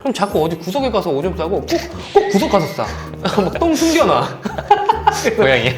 그럼 자꾸 어디 구석에 가서 오줌 싸고 꼭 구석 가서 싸. 막 똥 숨겨놔. 고양이.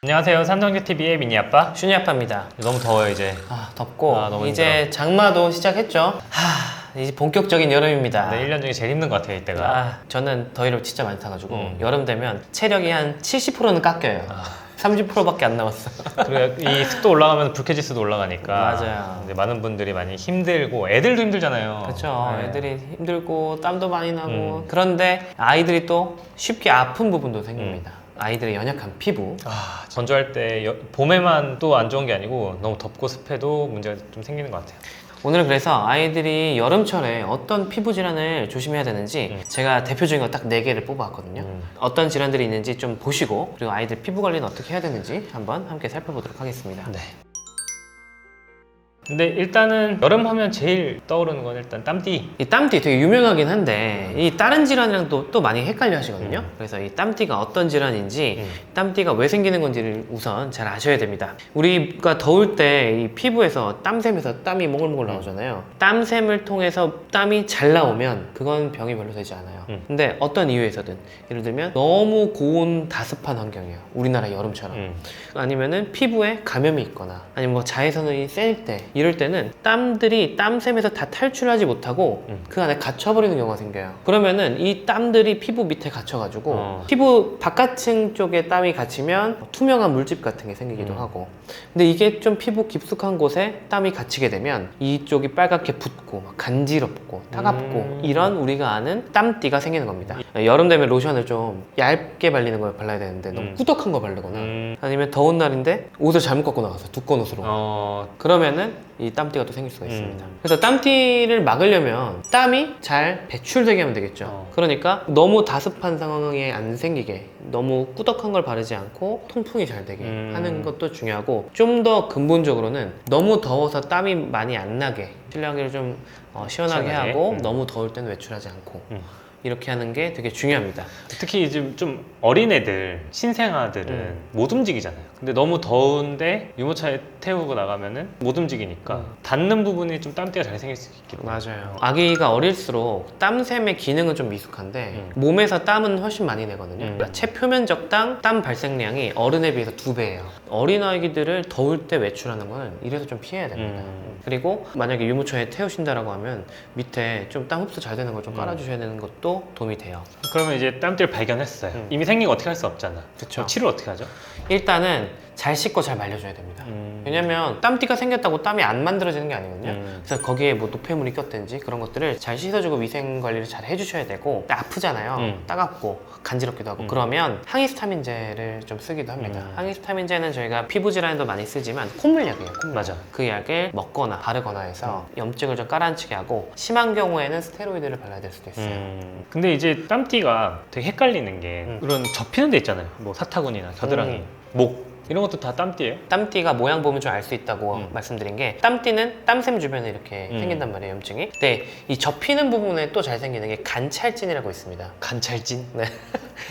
안녕하세요. 삼성유TV의 미니아빠. 슈니 아빠입니다. 너무 더워요 이제. 덥고 너무 이제 장마도 시작했죠. 이제 본격적인 여름입니다. 네, 1년 중에 제일 힘든 것 같아요 이때가. 저는 더위를 진짜 많이 타가지고 여름 되면 체력이 한 70%는 깎여요. 30%밖에 안 남았어. 그리고 이 습도 올라가면 불쾌지수도 올라가니까. 맞아요. 근데 많은 분들이 많이 힘들고 애들도 힘들잖아요. 그렇죠. 네. 애들이 힘들고 땀도 많이 나고 그런데 아이들이 또 쉽게 아픈 부분도 생깁니다. 아이들의 연약한 피부. 건조할 때 봄에만 또 안 좋은 게 아니고 너무 덥고 습해도 문제가 좀 생기는 것 같아요. 오늘은 그래서 아이들이 여름철에 어떤 피부 질환을 조심해야 되는지 제가 대표적인 거 딱 4개를 뽑아왔거든요. 어떤 질환들이 있는지 좀 보시고 그리고 아이들 피부 관리는 어떻게 해야 되는지 한번 함께 살펴보도록 하겠습니다. 네. 근데 일단은 여름 하면 제일 떠오르는 건 일단 땀띠. 이 땀띠 되게 유명하긴 한데 이 다른 질환이랑 또 많이 헷갈려 하시거든요. 그래서 이 땀띠가 어떤 질환인지 땀띠가 왜 생기는 건지를 우선 잘 아셔야 됩니다. 우리가 더울 때 이 피부에서 땀샘에서 땀이 몽글몽글 나오잖아요. 땀샘을 통해서 땀이 잘 나오면 그건 병이 별로 되지 않아요. 근데 어떤 이유에서든 예를 들면 너무 고온 다습한 환경이에요. 우리나라 여름처럼. 아니면은 피부에 감염이 있거나 아니면 뭐 자외선이 셀 때 이럴 때는 땀들이 땀샘에서 다 탈출하지 못하고 그 안에 갇혀버리는 경우가 생겨요. 그러면은 이 땀들이 피부 밑에 갇혀가지고 피부 바깥층 쪽에 땀이 갇히면 투명한 물집 같은 게 생기기도 하고 근데 이게 좀 피부 깊숙한 곳에 땀이 갇히게 되면 이쪽이 빨갛게 붓고 막 간지럽고 따갑고 이런 우리가 아는 땀띠가 생기는 겁니다. 여름 되면 로션을 좀 얇게 발리는 걸 발라야 되는데 너무 꾸덕한 거 바르거나 아니면 더운 날인데 옷을 잘못 갖고 나가서 두꺼운 옷으로 그러면은 이 땀띠가 또 생길 수가 있습니다. 그래서 땀띠를 막으려면 땀이 잘 배출되게 하면 되겠죠. 그러니까 너무 다습한 상황에 안 생기게 너무 꾸덕한 걸 바르지 않고 통풍이 잘 되게 하는 것도 중요하고 좀 더 근본적으로는 너무 더워서 땀이 많이 안 나게 실내환기를 좀 시원하게 하고 너무 더울 때는 외출하지 않고 이렇게 하는 게 되게 중요합니다. 특히 지금 좀 어린애들, 신생아들은 못 움직이잖아요. 근데 너무 더운데 유모차에 태우고 나가면은 못 움직이니까 닿는 부분이 좀 땀띠가 잘 생길 수 있기도 해요. 맞아요. 아기가 어릴수록 땀샘의 기능은 좀 미숙한데 몸에서 땀은 훨씬 많이 내거든요. 그러니까 체표면적 땀 발생량이 어른에 비해서 2배예요. 어린 아기들을 더울 때 외출하는 건 이래서 좀 피해야 됩니다. 그리고 만약에 유모차에 태우신다라고 하면 밑에 좀 땀 흡수 잘 되는 걸 좀 깔아주셔야 되는 것도 도움이 돼요. 그러면 이제 땀띠를 발견했어요. 이미 생긴 거 어떻게 할 수 없잖아. 그쵸. 치료를 어떻게 하죠? 일단은 잘 씻고 잘 말려줘야 됩니다. 왜냐면 땀띠가 생겼다고 땀이 안 만들어지는 게 아니거든요. 그래서 거기에 뭐 노폐물이 꼈든지 그런 것들을 잘 씻어주고 위생 관리를 잘 해주셔야 되고 아프잖아요. 따갑고 간지럽기도 하고 그러면 항히스타민제를 좀 쓰기도 합니다. 항히스타민제는 저희가 피부 질환에도 많이 쓰지만 콧물약이에요. 콧물. 맞아. 그 약을 먹거나 바르거나 해서 염증을 좀 가라앉히게 하고 심한 경우에는 스테로이드를 발라야 될 수도 있어요. 근데 이제 땀띠가 되게 헷갈리는 게 그런 접히는 데 있잖아요. 뭐 사타구니나 겨드랑이, 목 이런 것도 다 땀띠예요? 땀띠가 모양 보면 좀 알 수 있다고 말씀드린 게 땀띠는 땀샘 주변에 이렇게 생긴단 말이에요, 염증이. 근데 이 접히는 부분에 또 잘 생기는 게 간찰진이라고 있습니다. 간찰진? 네.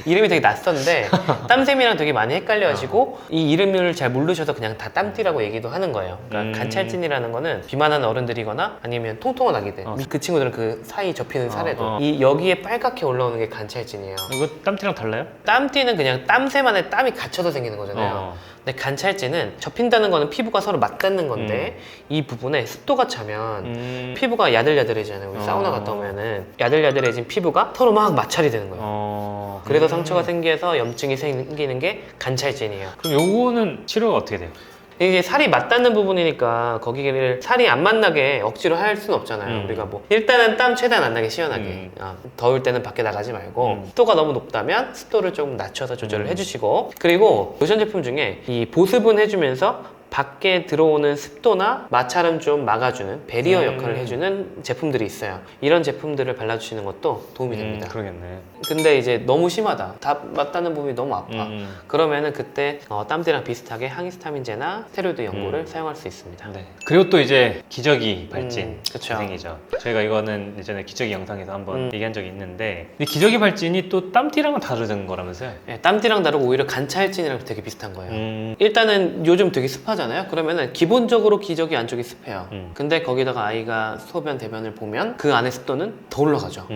이름이 되게 낯선데 땀샘이랑 되게 많이 헷갈려가지고 이 이름을 잘 모르셔서 그냥 다 땀띠라고 얘기도 하는 거예요. 그러니까 간찰진이라는 거는 비만한 어른들이거나 아니면 통통한 아기들 그 친구들은 그 사이 접히는 살에도 이 여기에 빨갛게 올라오는 게 간찰진이에요. 이거 땀띠랑 달라요? 땀띠는 그냥 땀샘 안에 땀이 갇혀서 생기는 거잖아요. 근데 간찰진은 접힌다는 거는 피부가 서로 맞닿는 건데 이 부분에 습도가 차면 피부가 야들야들해지잖아요. 우리 사우나 갔다 오면은 야들야들해진 피부가 서로 막 마찰이 되는 거예요. 그래서 상처가 생겨서 염증이 생기는 게 간찰진이에요. 그럼 요거는 치료가 어떻게 돼요? 이게 살이 맞닿는 부분이니까 거기를 살이 안 만나게 억지로 할 수는 없잖아요. 우리가 뭐 일단은 땀 최대한 안 나게 시원하게 더울 때는 밖에 나가지 말고 습도가 너무 높다면 습도를 조금 낮춰서 조절을 해주시고 그리고 로션 제품 중에 이 보습은 해주면서 밖에 들어오는 습도나 마찰은 좀 막아주는 베리어 역할을 해주는 제품들이 있어요. 이런 제품들을 발라주시는 것도 도움이 됩니다. 그러겠네. 근데 이제 너무 심하다. 다 맞닿는 부분이 너무 아파. 그러면은 그때 땀띠랑 비슷하게 항히스타민제나 스테로이드 연고를 사용할 수 있습니다. 네. 그리고 또 이제 기저귀 발진 그쵸. 기생이죠. 저희가 이거는 예전에 기저귀 영상에서 한번 얘기한 적이 있는데 이 기저귀 발진이 또 땀띠랑은 다르는 거라면서요? 네, 땀띠랑 다르고 오히려 간찰진이랑 되게 비슷한 거예요. 일단은 요즘 되게 습하잖아요. 습하잖아요. 그러면은 기본적으로 기저귀 안쪽이 습해요. 음. 근데 거기다가 아이가 소변 대변을 보면 그 안에 습도는 더 올라가죠.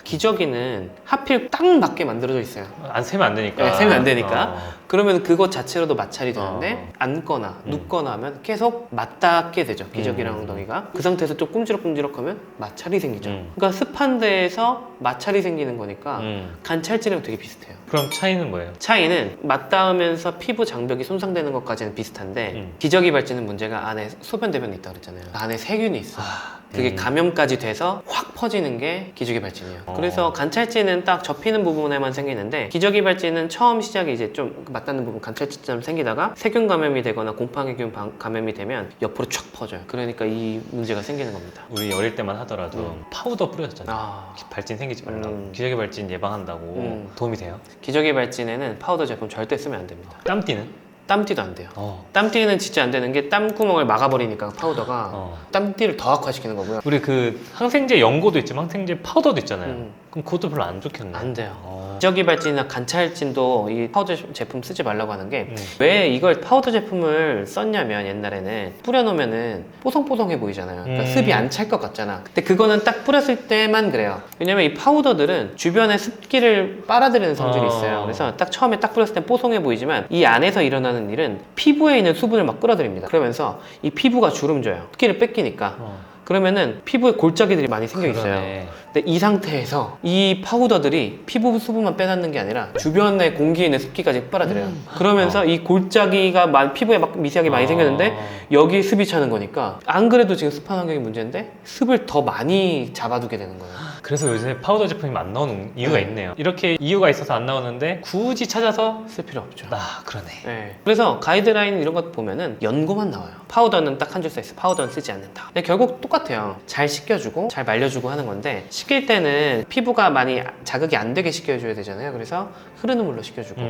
기저귀는 하필 딱 맞게 만들어져 있어요. 안 세면 안 되니까. 네, 세면 안 되니까. 어. 그러면 그것 자체로도 마찰이 되는데 앉거나 음. 눕거나 하면 계속 맞닿게 되죠. 기저귀랑 엉덩이가. 그 상태에서 좀 꼼지락꼼지락하면 마찰이 생기죠. 그러니까 습한 데에서 마찰이 생기는 거니까 간찰지랑 되게 비슷해요. 그럼 차이는 뭐예요? 차이는 맞닿으면서 피부 장벽이 손상되는 것까지는 비슷한데 기저귀 발진은 문제가 안에 소변 대변이 있다고 그랬잖아요. 그 안에 세균이 있어. 그게 감염까지 돼서 확 퍼지는 게 기저귀 발진이에요. 그래서 간찰지는 딱 접히는 부분에만 생기는데 기저귀 발진은 처음 시작이 이제 좀 맞닿는 부분 간찰지처럼 생기다가 세균 감염이 되거나 곰팡이균 감염이 되면 옆으로 촥 퍼져요. 그러니까 이 문제가 생기는 겁니다. 우리 어릴 때만 하더라도 파우더 뿌려줬잖아요. 아, 발진 생기지 말라고. 기저귀 발진 예방한다고 도움이 돼요? 기저귀 발진에는 파우더 제품 절대 쓰면 안 됩니다. 땀띠는? 땀띠도 안 돼요. 땀띠는 진짜 안 되는 게 땀구멍을 막아버리니까 파우더가 땀띠를 더 악화시키는 거고요. 우리 그 항생제 연고도 있지만 항생제 파우더도 있잖아요. 그럼 그것도 별로 안 좋겠네. 안 돼요. 기저귀 발진이나 간찰진도 이 파우더 제품 쓰지 말라고 하는 게 왜 이걸 파우더 제품을 썼냐면 옛날에는 뿌려놓으면은 뽀송뽀송해 보이잖아요. 그러니까 습이 안 찰 것 같잖아. 근데 그거는 딱 뿌렸을 때만 그래요. 왜냐면 이 파우더들은 주변의 습기를 빨아들이는 성질이 있어요. 그래서 딱 처음에 딱 뿌렸을 때 뽀송해 보이지만 이 안에서 일어나는 일은 피부에 있는 수분을 막 끌어들입니다. 그러면서 이 피부가 주름져요. 습기를 뺏기니까. 그러면은 피부에 골짜기들이 많이 생겨 있어요. 그러네. 근데 이 상태에서 이 파우더들이 피부 수분만 빼앗는 게 아니라 주변의 공기에 있는 습기까지 빨아들여요. 그러면서 이 골짜기가 피부에 막 미세하게 많이 생겼는데 여기 습이 차는 거니까 안 그래도 지금 습한 환경이 문제인데 습을 더 많이 잡아두게 되는 거예요. 그래서 요새 파우더 제품이 안 나오는 이유가 있네요. 이렇게 이유가 있어서 안 나오는데 굳이 찾아서 쓸 필요 없죠. 그러네. 네. 그래서 가이드라인 이런 것 보면은 연고만 나와요. 파우더는 딱 한 줄 써있어. 파우더는 쓰지 않는다. 근데 결국 똑같아요. 잘 씻겨주고 잘 말려주고 하는 건데 씻길 때는 피부가 많이 자극이 안 되게 씻겨줘야 되잖아요. 그래서 흐르는 물로 씻겨주고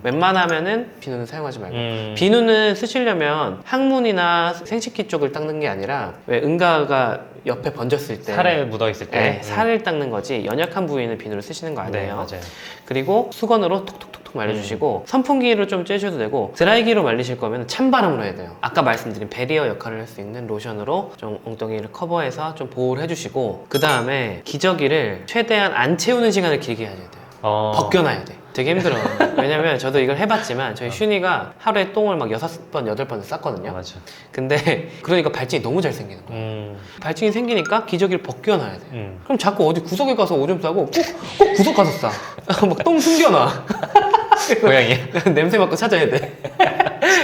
웬만하면은 비누는 사용하지 말고 비누는 쓰시려면 항문이나 생식기 쪽을 닦는 게 아니라 왜 응가가 옆에 번졌을 때 살에 묻어 있을 때 네, 살을 닦는 거지 연약한 부위는 비누를 쓰시는 거 아니에요. 네, 맞아요. 그리고 수건으로 톡톡톡톡 말려주시고 선풍기로 좀 쬐셔도 되고 드라이기로 말리실 거면 찬바람으로 해야 돼요. 아까 말씀드린 베리어 역할을 할 수 있는 로션으로 좀 엉덩이를 커버해서 좀 보호를 해주시고 그 다음에 기저귀를 최대한 안 채우는 시간을 길게 해야 돼요. 벗겨놔야 돼. 되게 힘들어요. 왜냐면 저도 이걸 해봤지만 저희 슌이가 하루에 똥을 막 6번, 8번 쌌거든요. 맞아. 근데 그러니까 발진이 너무 잘 생기는 거예요. 발진이 생기니까 기저귀를 벗겨놔야 돼요. 그럼 자꾸 어디 구석에 가서 오줌 싸고 꼭 구석 가서 싸. 막 똥 숨겨놔. 고양이. 냄새 맡고 찾아야 돼.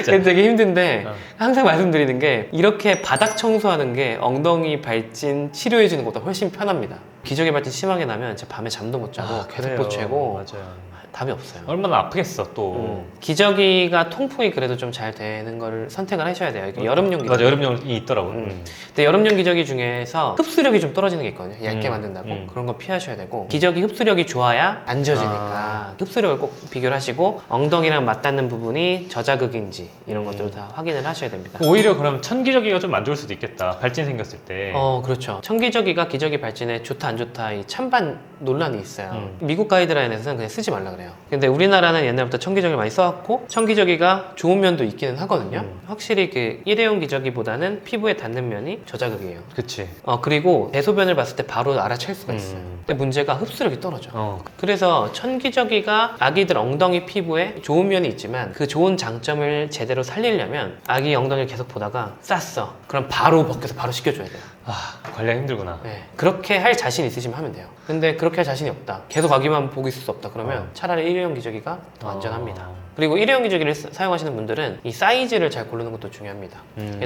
그게 되게 힘든데 항상 말씀드리는 게 이렇게 바닥 청소하는 게 엉덩이 발진 치료해주는 것보다 훨씬 편합니다. 기저귀 발진 심하게 나면 진짜 밤에 잠도 못 자고 계속 그래요. 보채고 맞아요. 답이 없어요. 얼마나 아프겠어 또. 기저귀가 통풍이 그래도 좀 잘 되는 거를 선택을 하셔야 돼요. 이게 여름용 기저귀. 맞아, 여름용이 있더라고. 근데 여름용 기저귀 중에서 흡수력이 좀 떨어지는 게 있거든요. 얇게 만든다고. 그런 거 피하셔야 되고 기저귀 흡수력이 좋아야 안 젖으니까 흡수력을 꼭 비교를 하시고 엉덩이랑 맞닿는 부분이 저자극인지 이런 것들을 다 확인을 하셔야 됩니다. 오히려 그럼 천기저귀가 좀 안 좋을 수도 있겠다. 발진 생겼을 때. 그렇죠. 천기저귀가 기저귀 발진에 좋다 안 좋다 이 찬반 논란이 있어요. 미국 가이드라인에서는 그냥 쓰지 말라 그래요. 근데 우리나라는 옛날부터 천기저귀를 많이 써왔고 천기저귀가 좋은 면도 있기는 하거든요. 확실히 그 일회용 기저귀보다는 피부에 닿는 면이 저자극이에요. 그치. 그리고 대소변을 봤을 때 바로 알아챌 수가 있어요. 근데 문제가 흡수력이 떨어져. 그래서 천기저귀가 아기들 엉덩이 피부에 좋은 면이 있지만 그 좋은 장점을 제대로 살리려면 아기 엉덩이를 계속 보다가 쌌어. 그럼 바로 벗겨서 바로 씻겨줘야 돼요. 관리가 힘들구나. 네. 그렇게 할 자신 있으시면 하면 돼요. 근데 그렇게 할 자신이 없다. 계속 아기만 보고 있을 수 없다. 그러면 차라리 일회용 기저귀가 더 안전합니다. 그리고 일회용 기저귀를 사용하시는 분들은 이 사이즈를 잘 고르는 것도 중요합니다.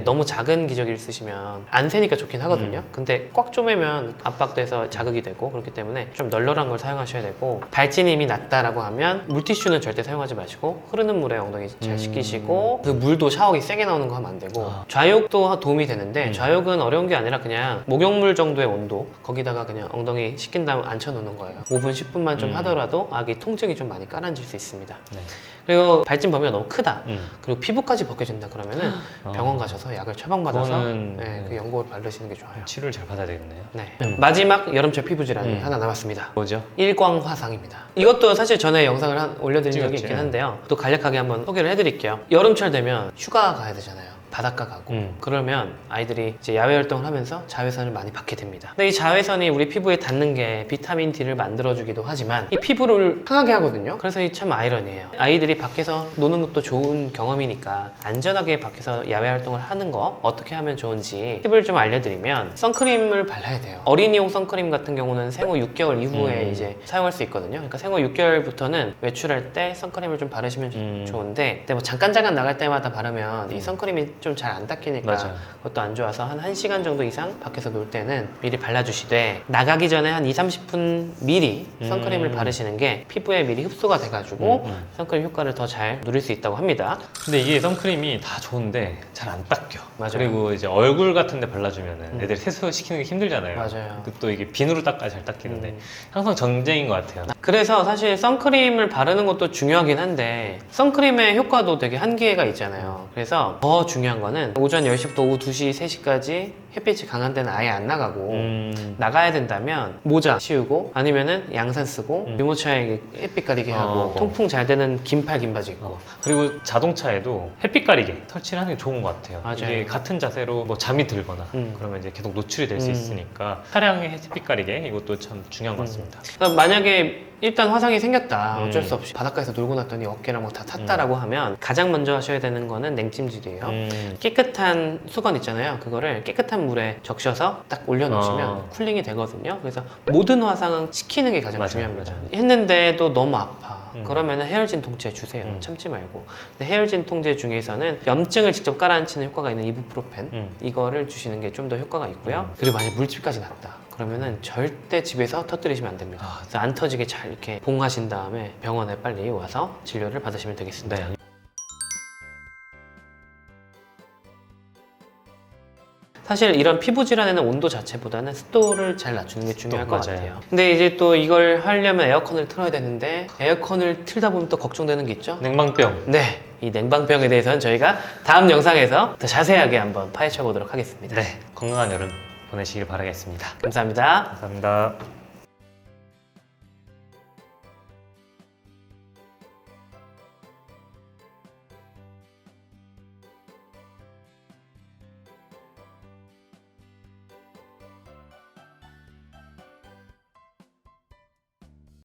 너무 작은 기저귀를 쓰시면 안 새니까 좋긴 하거든요. 근데 꽉 쪼매면 압박돼서 자극이 되고 그렇기 때문에 좀 널널한 걸 사용하셔야 되고 발진이 이미 났다라고 하면 물티슈는 절대 사용하지 마시고 흐르는 물에 엉덩이 잘 씻기시고 그 물도 샤워기 세게 나오는 거 하면 안 되고 좌욕도 도움이 되는데 좌욕은 어려운 게 아니라 그냥 목욕물 정도의 온도 거기다가 그냥 엉덩이 씻긴 다음 앉혀놓는 거예요. 5분 10분만 좀 하더라도 아기 통증이 좀 많이 깔아질 수 있습니다. 네. 그리고 발진 범위가 너무 크다. 그리고 피부까지 벗겨진다 그러면은 병원 가셔서 약을 처방받아서 그거는 그 연고를 바르시는 게 좋아요. 치료를 잘 받아야 되겠네요. 네. 마지막 여름철 피부 질환이 하나 남았습니다. 뭐죠? 일광화상입니다. 이것도 사실 전에 영상을 올려드린 적이 찍었지. 있긴 한데요. 또 간략하게 한번 소개를 해드릴게요. 여름철 되면 휴가 가야 되잖아요. 바닷가 가고 그러면 아이들이 이제 야외 활동을 하면서 자외선을 많이 받게 됩니다. 근데 이 자외선이 우리 피부에 닿는 게 비타민 D를 만들어주기도 하지만 이 피부를 상하게 하거든요. 그래서 이 참 아이러니해요. 아이들이 밖에서 노는 것도 좋은 경험이니까 안전하게 밖에서 야외 활동을 하는 거 어떻게 하면 좋은지 팁을 좀 알려드리면 선크림을 발라야 돼요. 어린이용 선크림 같은 경우는 생후 6개월 이후에 이제 사용할 수 있거든요. 그러니까 생후 6개월부터는 외출할 때 선크림을 좀 바르시면 좋은데 근데 뭐 잠깐 나갈 때마다 바르면 이 선크림이 좀 잘 안 닦이니까 맞아요. 그것도 안 좋아서 한 1시간 정도 이상 밖에서 놀 때는 미리 발라주시되 나가기 전에 한 2-30분 미리 선크림을 바르시는 게 피부에 미리 흡수가 돼가지고 선크림 효과를 더 잘 누릴 수 있다고 합니다. 근데 이게 선크림이 다 좋은데 잘 안 닦여. 맞아요. 그리고 이제 얼굴 같은 데 발라주면은 애들 세수시키는 게 힘들잖아요. 맞아요. 또 이게 비누로 닦아야 잘 닦이는데 항상 전쟁인 것 같아요. 그래서 사실 선크림을 바르는 것도 중요하긴 한데 선크림의 효과도 되게 한계가 있잖아요. 그래서 더 중요한 거는 오전 10시부터 오후 2시, 3시까지 햇빛이 강한 데는 아예 안 나가고 나가야 된다면 모자 씌우고 아니면은 양산 쓰고 유모차에 햇빛 가리게 하고 통풍 잘 되는 긴팔 긴 바지 입고 그리고 자동차에도 햇빛 가리개 설치를 하는 게 좋은 것 같아요. 맞아요. 이게 같은 자세로 뭐 잠이 들거나 그러면 이제 계속 노출이 될 수 있으니까 차량의 햇빛 가리개 이것도 참 중요한 것 같습니다. 그러니까 만약에 일단 화상이 생겼다 어쩔 수 없이 바닷가에서 놀고 났더니 어깨랑 뭐 다 탔다라고 하면 가장 먼저 하셔야 되는 거는 냉찜질이에요. 깨끗한 수건 있잖아요. 그거를 깨끗한 물에 적셔서 딱 올려놓으시면 쿨링이 되거든요. 그래서 모든 화상 시키는 게 가장 맞아요. 중요합니다. 했는데도 너무 아파. 그러면 헤어진 통제 주세요. 참지 말고. 근데 헤어진 통제 중에서는 염증을 직접 깔아앉히는 효과가 있는 이부프로펜 이거를 주시는 게 좀 더 효과가 있고요. 그리고 만약 물집까지 났다. 그러면은 절대 집에서 터뜨리시면 안 됩니다. 그래서 안 터지게 잘 이렇게 봉하신 다음에 병원에 빨리 와서 진료를 받으시면 되겠습니다. 네. 사실 이런 피부 질환에는 온도 자체보다는 습도를 잘 낮추는 게 중요할 것 맞아요. 같아요. 근데 이제 또 이걸 하려면 에어컨을 틀어야 되는데 에어컨을 틀다 보면 또 걱정되는 게 있죠? 냉방병. 네, 이 냉방병에 대해서는 저희가 다음 영상에서 더 자세하게 한번 파헤쳐 보도록 하겠습니다. 네, 건강한 여름 보내시길 바라겠습니다. 감사합니다. 감사합니다.